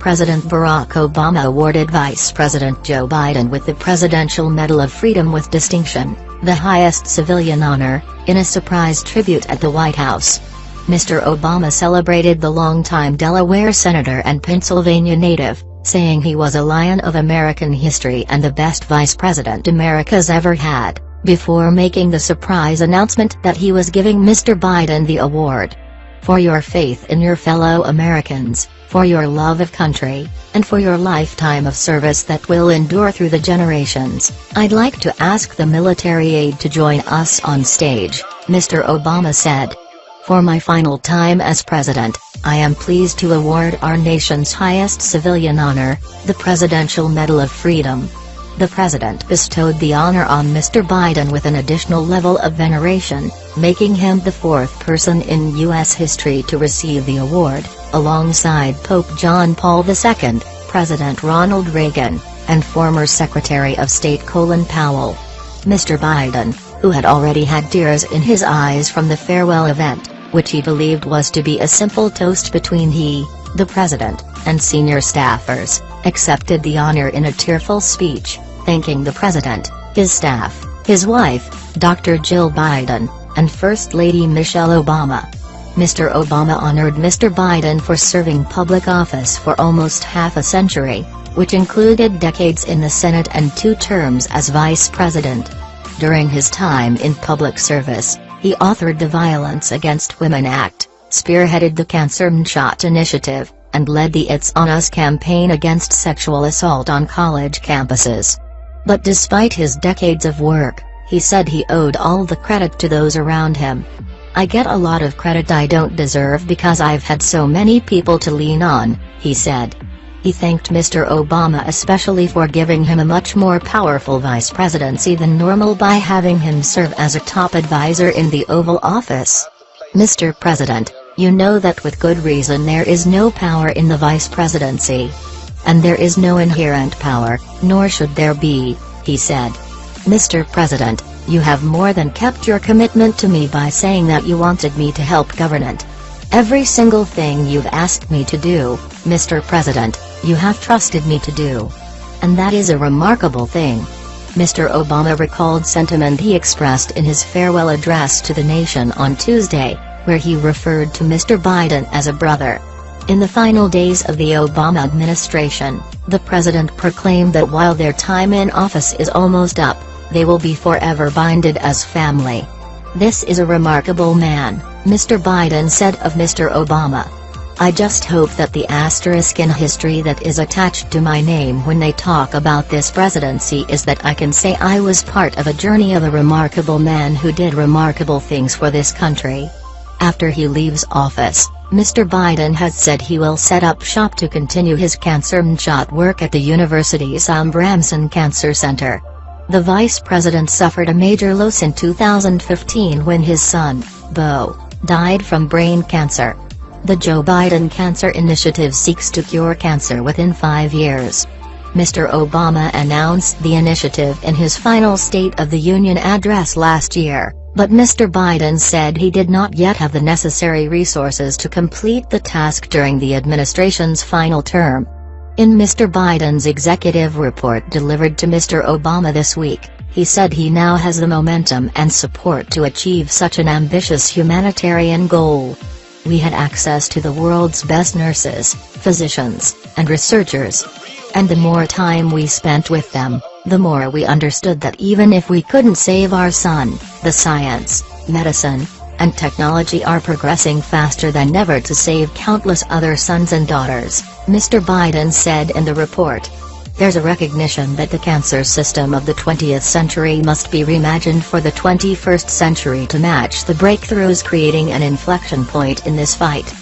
President Barack Obama awarded Vice President Joe Biden with the Presidential Medal of Freedom with distinction, the highest civilian honor, in a surprise tribute at the White House. Mr. Obama celebrated the longtime Delaware senator and Pennsylvania native, saying he was a lion of American history and the best vice president America's ever had, before making the surprise announcement that he was giving Mr. Biden the award. "For your faith in your fellow Americans, for your love of country, and for your lifetime of service that will endure through the generations, I'd like to ask the military aide to join us on stage," Mr. Obama said. "For my final time as president, I am pleased to award our nation's highest civilian honor, the Presidential Medal of Freedom." The president bestowed the honor on Mr. Biden with an additional level of veneration, making him the fourth person in U.S. history to receive the award, alongside Pope John Paul II, President Ronald Reagan, and former Secretary of State Colin Powell. Mr. Biden, who had already had tears in his eyes from the farewell event, which he believed was to be a simple toast between he, the president, and senior staffers, accepted the honor in a tearful speech, thanking the president, his staff, his wife, Dr. Jill Biden, and First Lady Michelle Obama. Mr. Obama honored Mr. Biden for serving public office for almost half a century, which included decades in the Senate and 2 terms as vice president. During his time in public service, he authored the Violence Against Women Act, spearheaded the Cancer Moonshot initiative, and led the It's On Us campaign against sexual assault on college campuses. But despite his decades of work, he said he owed all the credit to those around him. "I get a lot of credit I don't deserve because I've had so many people to lean on," he said. He thanked Mr. Obama especially for giving him a much more powerful vice presidency than normal by having him serve as a top advisor in the Oval Office. "Mr. President, you know that with good reason there is no power in the vice presidency. And there is no inherent power, nor should there be," he said. "Mr. President, you have more than kept your commitment to me by saying that you wanted me to help government. Every single thing you've asked me to do, Mr. President, you have trusted me to do. And that is a remarkable thing." Mr. Obama recalled sentiment he expressed in his farewell address to the nation on Tuesday, where he referred to Mr. Biden as a brother. In the final days of the Obama administration, the president proclaimed that while their time in office is almost up, they will be forever binded as family. "This is a remarkable man," Mr. Biden said of Mr. Obama. "I just hope that the asterisk in history that is attached to my name when they talk about this presidency is that I can say I was part of a journey of a remarkable man who did remarkable things for this country." After he leaves office, Mr. Biden has said he will set up shop to continue his Cancer Moonshot work at the university's Bramson Cancer Center. The vice president suffered a major loss in 2015 when his son, Beau, died from brain cancer. The Joe Biden Cancer Initiative seeks to cure cancer within 5 years. Mr. Obama announced the initiative in his final State of the Union address last year, but Mr. Biden said he did not yet have the necessary resources to complete the task during the administration's final term. In Mr. Biden's executive report delivered to Mr. Obama this week, he said he now has the momentum and support to achieve such an ambitious humanitarian goal. "We had access to the world's best nurses, physicians, and researchers. And the more time we spent with them, the more we understood that even if we couldn't save our son, the science, medicine, and technology are progressing faster than ever to save countless other sons and daughters," Mr. Biden said in the report. "There's a recognition that the cancer system of the 20th century must be reimagined for the 21st century to match the breakthroughs, creating an inflection point in this fight.